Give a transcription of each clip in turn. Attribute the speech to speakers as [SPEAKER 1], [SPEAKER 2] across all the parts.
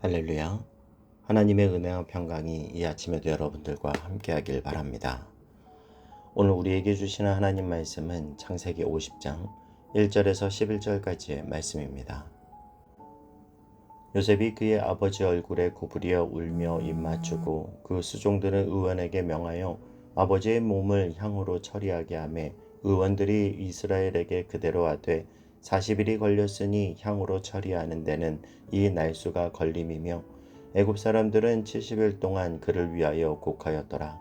[SPEAKER 1] 할렐루야. 하나님의 은혜와 평강이 이 아침에도 여러분들과 함께하길 바랍니다. 오늘 우리에게 주시는 하나님 말씀은 창세기 50장 1절에서 11절까지의 말씀입니다. 요셉이 그의 아버지 얼굴에 구부려 울며 입맞추고 그 수종들은 의원에게 명하여 아버지의 몸을 향으로 처리하게 하며 의원들이 이스라엘에게 그대로 하되 40일이 걸렸으니 향으로 처리하는 데는 이 날수가 걸림이며 애굽 사람들은 70일 동안 그를 위하여 곡하였더라.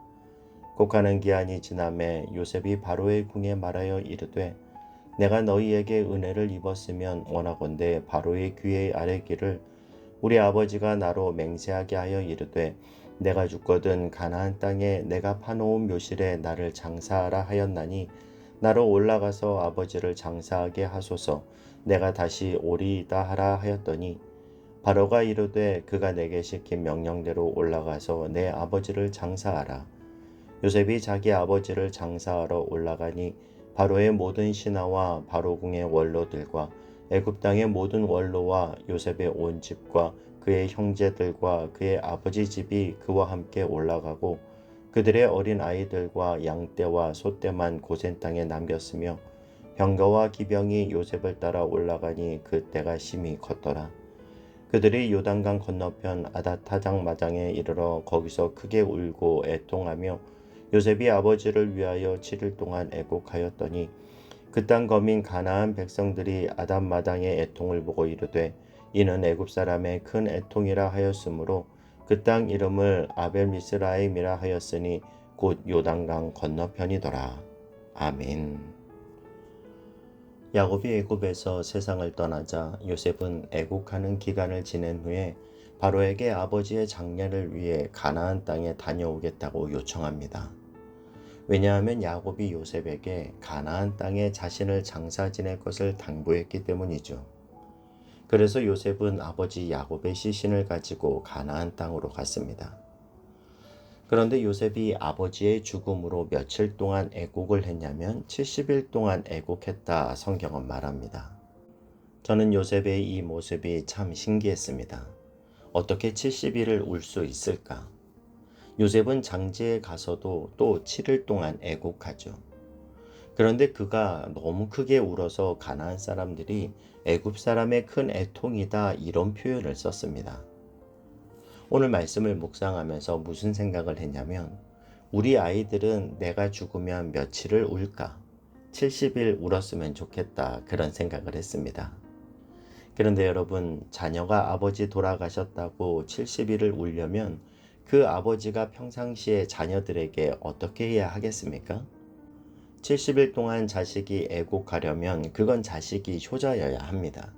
[SPEAKER 1] 곡하는 기한이 지남에 요셉이 바로의 궁에 말하여 이르되 내가 너희에게 은혜를 입었으면 원하건대 바로의 귀에 아뢰기를 우리 아버지가 나로 맹세하게 하여 이르되 내가 죽거든 가나안 땅에 내가 파놓은 묘실에 나를 장사하라 하였나니 나로 올라가서 아버지를 장사하게 하소서 내가 다시 오리이다 하라 하였더니 바로가 이르되 그가 내게 시킨 명령대로 올라가서 내 아버지를 장사하라. 요셉이 자기 아버지를 장사하러 올라가니 바로의 모든 신하와 바로궁의 원로들과 애굽 땅의 모든 원로와 요셉의 온 집과 그의 형제들과 그의 아버지 집이 그와 함께 올라가고 그들의 어린 아이들과 양떼와 소떼만 고센 땅에 남겼으며 병거와 기병이 요셉을 따라 올라가니 그 때가 심히 컸더라. 그들이 요단강 건너편 아닷타장마장에 이르러 거기서 크게 울고 애통하며 요셉이 아버지를 위하여 7일 동안 애곡하였더니 그 땅 거민 가나안 백성들이 아닷마당의 애통을 보고 이르되 이는 애굽 사람의 큰 애통이라 하였으므로 그 땅 이름을 아벨미스라임이라 하였으니 곧 요단강 건너편이더라. 아멘. 야곱이 애굽에서 세상을 떠나자 요셉은 애국하는 기간을 지낸 후에 바로에게 아버지의 장례를 위해 가나안 땅에 다녀오겠다고 요청합니다. 왜냐하면 야곱이 요셉에게 가나안 땅에 자신을 장사 지낼 것을 당부했기 때문이죠. 그래서 요셉은 아버지 야곱의 시신을 가지고 가나안 땅으로 갔습니다. 그런데 요셉이 아버지의 죽음으로 며칠 동안 애곡을 했냐면 70일 동안 애곡했다 성경은 말합니다. 저는 요셉의 이 모습이 참 신기했습니다. 어떻게 70일을 울 수 있을까? 요셉은 장지에 가서도 또 7일 동안 애곡하죠. 그런데 그가 너무 크게 울어서 가나안 사람들이 애굽 사람의 큰 애통이다 이런 표현을 썼습니다. 오늘 말씀을 묵상하면서 무슨 생각을 했냐면 우리 아이들은 내가 죽으면 며칠을 울까? 70일 울었으면 좋겠다 그런 생각을 했습니다. 그런데 여러분, 자녀가 아버지 돌아가셨다고 70일을 울려면 그 아버지가 평상시에 자녀들에게 어떻게 해야 하겠습니까? 70일 동안 자식이 애곡하려면 그건 자식이 효자여야 합니다.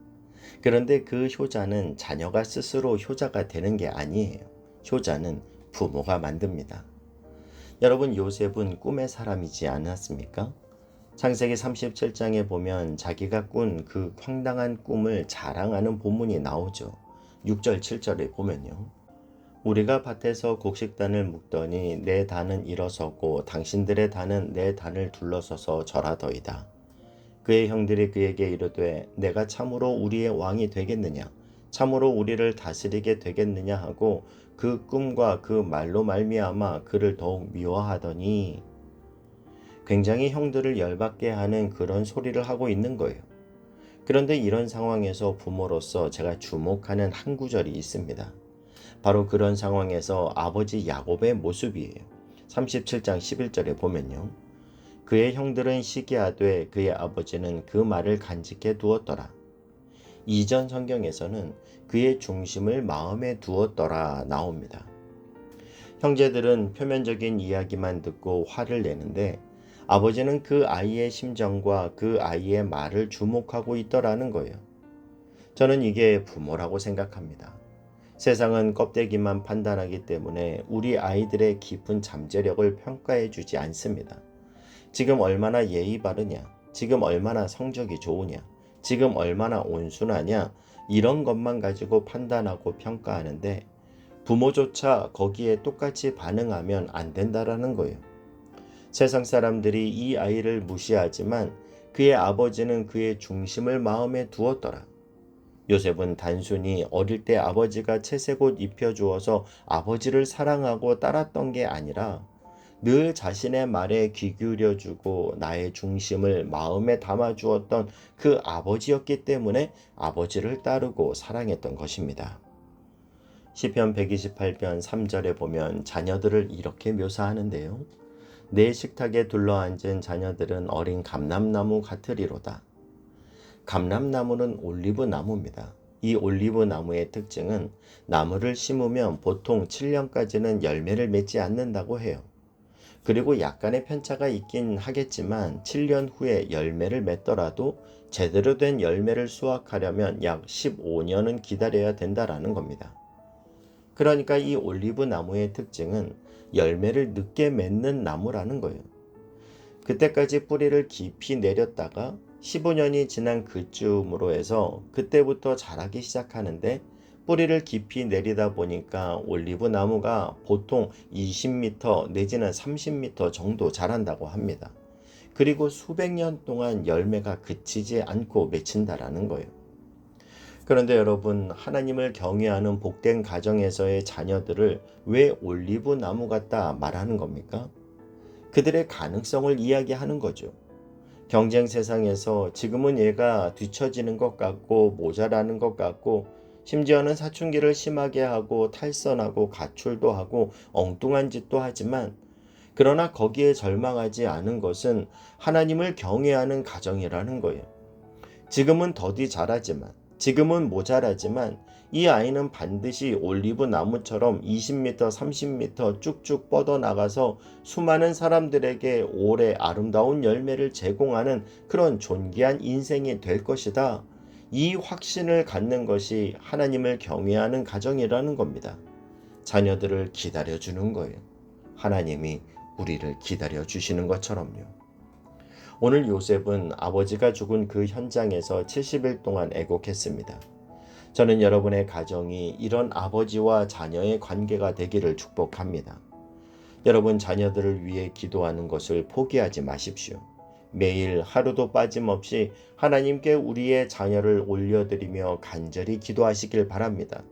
[SPEAKER 1] 그런데 그 효자는 자녀가 스스로 효자가 되는 게 아니에요. 효자는 부모가 만듭니다. 여러분, 요셉은 꿈의 사람이지 않았습니까? 창세기 37장에 보면 자기가 꾼 그 황당한 꿈을 자랑하는 본문이 나오죠. 6절 7절에 보면요. 우리가 밭에서 곡식단을 묶더니 내 단은 일어서고 당신들의 단은 내 단을 둘러서서 절하더이다. 그의 형들이 그에게 이르되 내가 참으로 우리의 왕이 되겠느냐 참으로 우리를 다스리게 되겠느냐 하고 그 꿈과 그 말로 말미암아 그를 더욱 미워하더니 굉장히 형들을 열받게 하는 그런 소리를 하고 있는 거예요. 그런데 이런 상황에서 부모로서 제가 주목하는 한 구절이 있습니다. 바로 그런 상황에서 아버지 야곱의 모습이에요. 37장 11절에 보면요. 그의 형들은 시기하되 그의 아버지는 그 말을 간직해 두었더라. 이전 성경에서는 그의 중심을 마음에 두었더라 나옵니다. 형제들은 표면적인 이야기만 듣고 화를 내는데 아버지는 그 아이의 심정과 그 아이의 말을 주목하고 있더라는 거예요. 저는 이게 부모라고 생각합니다. 세상은 껍데기만 판단하기 때문에 우리 아이들의 깊은 잠재력을 평가해 주지 않습니다. 지금 얼마나 예의 바르냐, 지금 얼마나 성적이 좋으냐, 지금 얼마나 온순하냐, 이런 것만 가지고 판단하고 평가하는데 부모조차 거기에 똑같이 반응하면 안 된다라는 거예요. 세상 사람들이 이 아이를 무시하지만 그의 아버지는 그의 중심을 마음에 두었더라. 요셉은 단순히 어릴 때 아버지가 채색 옷 입혀주어서 아버지를 사랑하고 따랐던 게 아니라 늘 자신의 말에 귀 기울여주고 나의 중심을 마음에 담아주었던 그 아버지였기 때문에 아버지를 따르고 사랑했던 것입니다. 시편 128편 3절에 보면 자녀들을 이렇게 묘사하는데요. 내 식탁에 둘러앉은 자녀들은 어린 감람나무 같으리로다. 감람나무는 올리브 나무입니다. 이 올리브 나무의 특징은 나무를 심으면 보통 7년까지는 열매를 맺지 않는다고 해요. 그리고 약간의 편차가 있긴 하겠지만 7년 후에 열매를 맺더라도 제대로 된 열매를 수확하려면 약 15년은 기다려야 된다라는 겁니다. 그러니까 이 올리브 나무의 특징은 열매를 늦게 맺는 나무라는 거예요. 그때까지 뿌리를 깊이 내렸다가 15년이 지난 그쯤으로 해서 그때부터 자라기 시작하는데 뿌리를 깊이 내리다 보니까 올리브 나무가 보통 20m 내지는 30m 정도 자란다고 합니다. 그리고 수백 년 동안 열매가 그치지 않고 맺힌다라는 거예요. 그런데 여러분, 하나님을 경외하는 복된 가정에서의 자녀들을 왜 올리브 나무 같다 말하는 겁니까? 그들의 가능성을 이야기하는 거죠. 경쟁 세상에서 지금은 얘가 뒤처지는 것 같고 모자라는 것 같고 심지어는 사춘기를 심하게 하고 탈선하고 가출도 하고 엉뚱한 짓도 하지만 그러나 거기에 절망하지 않은 것은 하나님을 경외하는 가정이라는 거예요. 지금은 더디 자라지만 지금은 모자라지만 이 아이는 반드시 올리브 나무처럼 20m, 30m 쭉쭉 뻗어나가서 수많은 사람들에게 오래 아름다운 열매를 제공하는 그런 존귀한 인생이 될 것이다. 이 확신을 갖는 것이 하나님을 경외하는 가정이라는 겁니다. 자녀들을 기다려주는 거예요. 하나님이 우리를 기다려주시는 것처럼요. 오늘 요셉은 아버지가 죽은 그 현장에서 70일 동안 애곡했습니다. 저는 여러분의 가정이 이런 아버지와 자녀의 관계가 되기를 축복합니다. 여러분 자녀들을 위해 기도하는 것을 포기하지 마십시오. 매일 하루도 빠짐없이 하나님께 우리의 자녀를 올려드리며 간절히 기도하시길 바랍니다.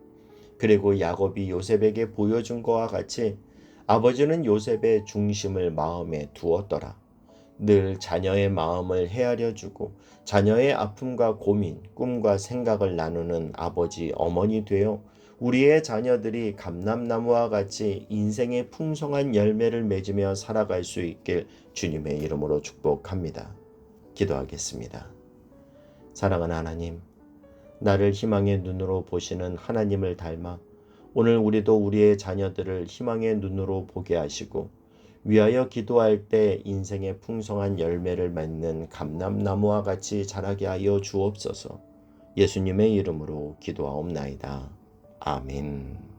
[SPEAKER 1] 그리고 야곱이 요셉에게 보여준 것과 같이 아버지는 요셉의 중심을 마음에 두었더라. 늘 자녀의 마음을 헤아려주고 자녀의 아픔과 고민, 꿈과 생각을 나누는 아버지, 어머니 되어 우리의 자녀들이 감람나무와 같이 인생의 풍성한 열매를 맺으며 살아갈 수 있길 주님의 이름으로 축복합니다. 기도하겠습니다. 사랑하는 하나님, 나를 희망의 눈으로 보시는 하나님을 닮아 오늘 우리도 우리의 자녀들을 희망의 눈으로 보게 하시고 위하여 기도할 때 인생의 풍성한 열매를 맺는 감람나무와 같이 자라게 하여 주옵소서. 예수님의 이름으로 기도하옵나이다. 아멘.